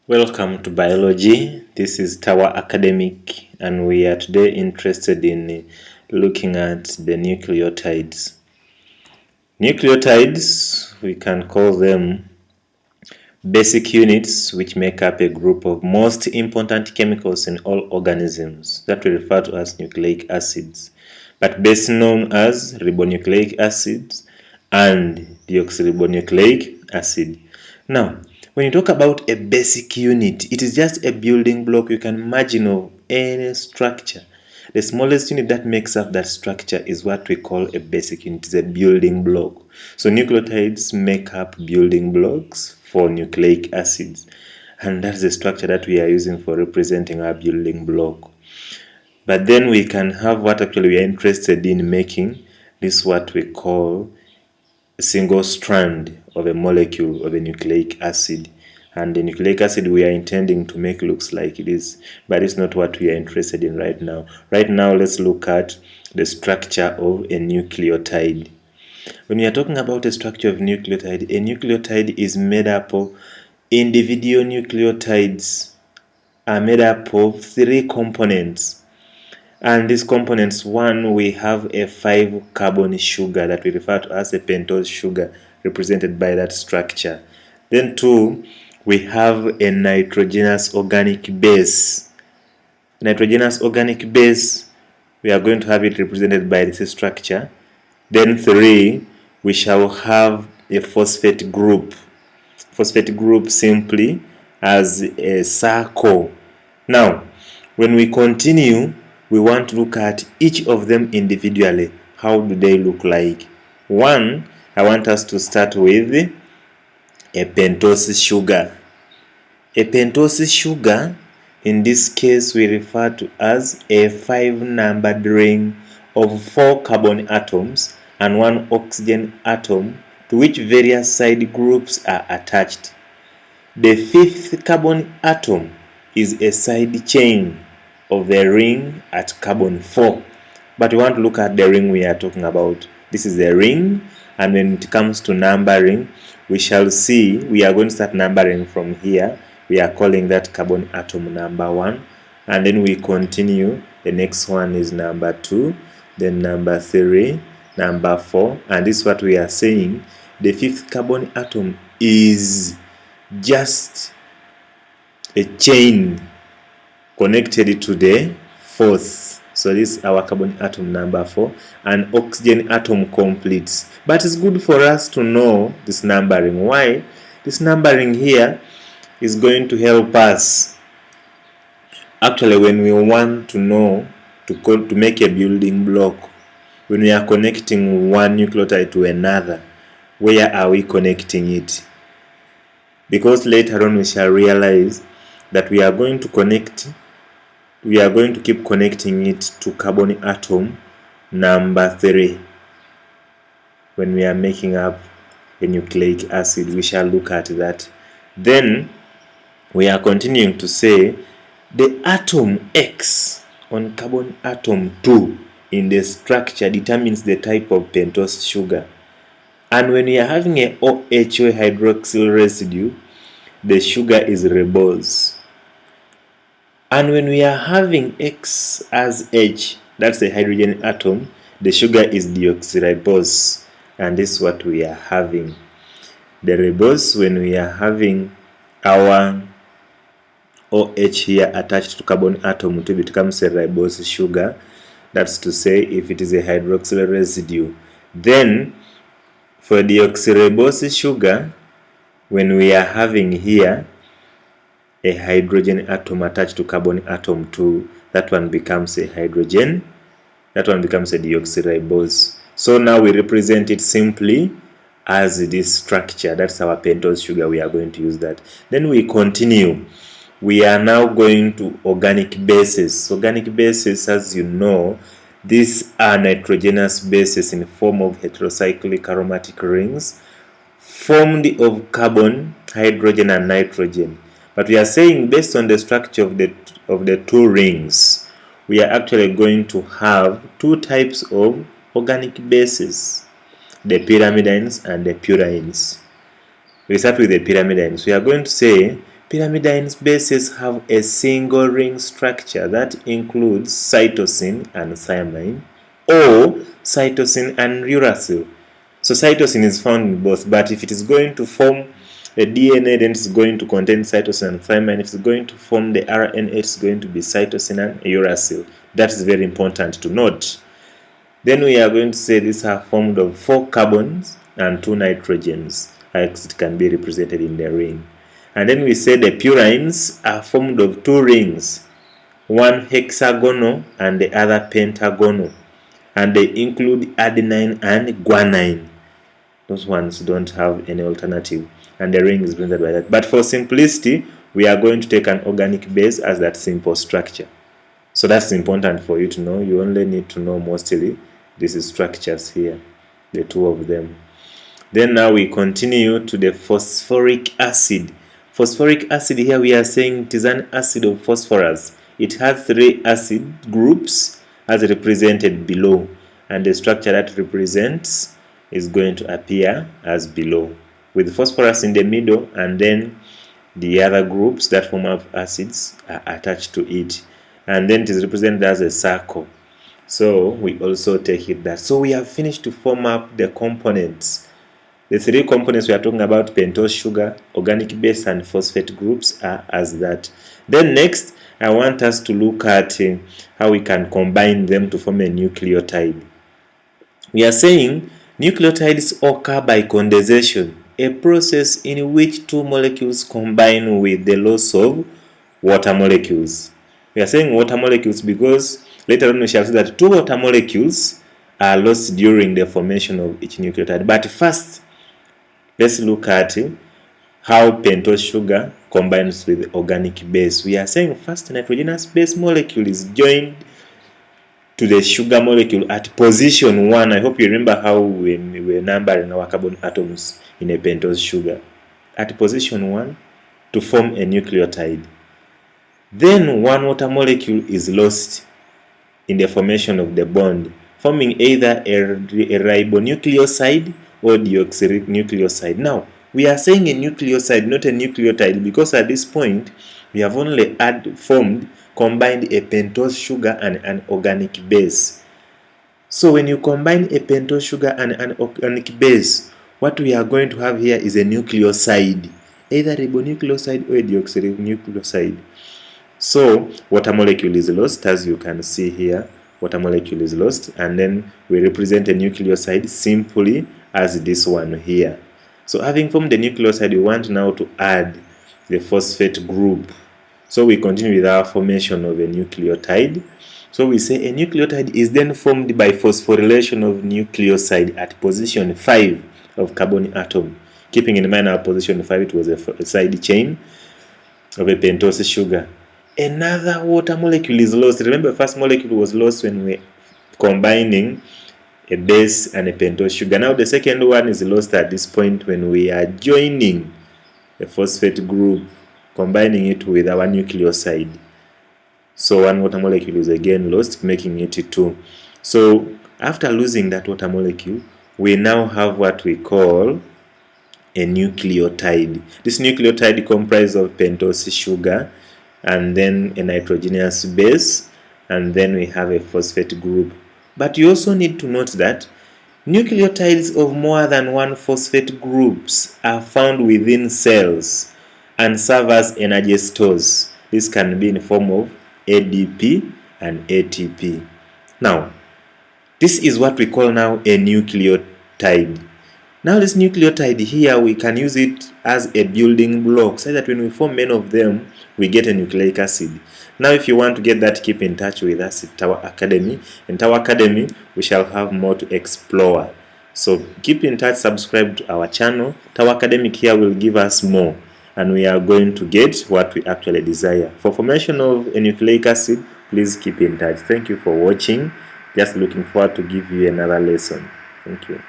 Welcome to biology. This is Tower Academic, and we are today interested in looking at the nucleotides. Nucleotides, we can call them basic units which make up a group of most important chemicals in all organisms that we refer to as nucleic acids, but best known as ribonucleic acids and deoxyribonucleic acid. Now, when you talk about a basic unit, it is just a building block you can imagine of any structure. The smallest unit that makes up that structure is what we call a basic unit. It's a building block. So nucleotides make up building blocks for nucleic acids. And that's the structure that we are using for representing our building block. But then we can have what actually we are interested in making. This is what we call a single strand of a molecule of a nucleic acid, and the nucleic acid we are intending to make looks like it is, but it's not what we are interested in right now. Right now, let's look at the structure of a nucleotide. When we are talking about the structure of nucleotide, a nucleotide is made up of individual nucleotides are made up of 3 components. And these components, one, we have a 5-carbon sugar that we refer to as a pentose sugar, represented by that structure. Then 2, we have a nitrogenous organic base. Nitrogenous organic base, we are going to have it represented by this structure. Then 3, we shall have a phosphate group. Phosphate group simply as a circle. Now, when we continue, we want to look at each of them individually. How do they look like? 1, I want us to start with a pentose sugar. A pentose sugar, in this case, we refer to as a 5-numbered ring of 4 carbon atoms and 1 oxygen atom to which various side groups are attached. The 5th carbon atom is a side chain of the ring at carbon 4, but we want to look at the ring we are talking about. This is the ring, and when it comes to numbering, we shall see we are going to start numbering from here. We are calling that carbon atom number 1, and then we continue. The next one is number 2, then number 3, number 4, and this is what we are saying. The 5th carbon atom is just a chain connected to the 4th. So this is our carbon atom number 4, and oxygen atom completes. But it's good for us to know this numbering. Why? This numbering here is going to help us actually when we want to know to make a building block. When we are connecting one nucleotide to another, where are we connecting it? Because later on we shall realize that we are going to keep connecting it to carbon atom number 3 when we are making up a nucleic acid. We shall look at that. Then we are continuing to say the atom X on carbon atom 2 in the structure determines the type of pentose sugar. And when we are having a OH hydroxyl residue, the sugar is ribose. And when we are having X as H, that's the hydrogen atom, the sugar is deoxyribose. And this is what we are having. The ribose, when we are having our OH here attached to carbon atom 2, it becomes a ribose sugar. That's to say, if it is a hydroxyl residue. Then, for deoxyribose sugar, when we are having here a hydrogen atom attached to carbon atom 2, that one becomes a hydrogen, that one becomes a deoxyribose. So now we represent it simply as this structure. That's our pentose sugar. We are going to use that. Then we continue. We are now going to organic bases. Organic bases, as you know, these are nitrogenous bases in the form of heterocyclic aromatic rings formed of carbon, hydrogen, and nitrogen. But we are saying based on the structure of the 2 rings, we are actually going to have 2 types of organic bases, the pyrimidines and the purines. We start with the pyrimidines. We are going to say Pyrimidine bases have a single ring structure that includes cytosine and thymine, or cytosine and uracil. So cytosine is found in both, but if it is going to form a DNA, then it's going to contain cytosine and thymine. If it's going to form the RNA, it's going to be cytosine and uracil. That is very important to note. Then we are going to say these are formed of 4 carbons and 2 nitrogens, as it can be represented in the ring. And then we say the purines are formed of 2 rings, one hexagonal and the other pentagonal. And they include adenine and guanine. Those ones don't have any alternative. And the ring is represented by that. But for simplicity, we are going to take an organic base as that simple structure. So that's important for you to know. You only need to know mostly these structures here, the 2 of them. Then now we continue to the phosphoric acid. Phosphoric acid here we are saying it is an acid of phosphorus. It has 3 acid groups as represented below, and the structure that represents is going to appear as below, with phosphorus in the middle, and then the other groups that form up acids are attached to it, and then it is represented as a circle. So we also take it that. So we have finished to form up the components. The 3 components we are talking about, pentose sugar, organic base, and phosphate groups, are as that. Then next, I want us to look at how we can combine them to form a nucleotide. We are saying nucleotides occur by condensation, a process in which 2 molecules combine with the loss of water molecules. We are saying water molecules because later on we shall see that 2 water molecules are lost during the formation of each nucleotide. But first, let's look at how pentose sugar combines with organic base. We are saying first nitrogenous base molecule is joined to the sugar molecule at position 1. I hope you remember how we were numbering our carbon atoms in a pentose sugar. At position 1 to form a nucleotide. Then 1 water molecule is lost in the formation of the bond, forming either a ribonucleoside or deoxyribonucleoside. Now, we are saying a nucleoside, not a nucleotide, because at this point, we have only combined a pentose sugar and an organic base. So when you combine a pentose sugar and an organic base, what we are going to have here is a nucleoside, either ribonucleoside or a deoxyribonucleoside. So water molecule is lost, as you can see here. Water molecule is lost, and then we represent a nucleoside simply as this one here. So having formed the nucleoside, we want now to add the phosphate group. So we continue with our formation of a nucleotide. So we say a nucleotide is then formed by phosphorylation of nucleoside at position 5 of carbon atom. Keeping in mind our position 5, it was a side chain of a pentose sugar. Another water molecule is lost. Remember, first molecule was lost when we were combining a base and a pentose sugar. Now the second one is lost at this point when we are joining a phosphate group, combining it with our nucleoside. So 1 water molecule is again lost, making it 2. So after losing that water molecule, we now have what we call a nucleotide. This nucleotide comprises of pentose sugar and then a nitrogenous base, and then we have a phosphate group. But you also need to note that nucleotides of more than 1 phosphate groups are found within cells and serve as energy stores. This can be in the form of ADP and ATP. Now, this is what we call now a nucleotide. Now this nucleotide here, we can use it as a building block so that when we form many of them, we get a nucleic acid. Now if you want to get that, keep in touch with us at Tower Academy. In Tower Academy, we shall have more to explore. So keep in touch, subscribe to our channel. Tower Academic here will give us more, and we are going to get what we actually desire. For formation of a nucleic acid, please keep in touch. Thank you for watching. Just looking forward to give you another lesson. Thank you.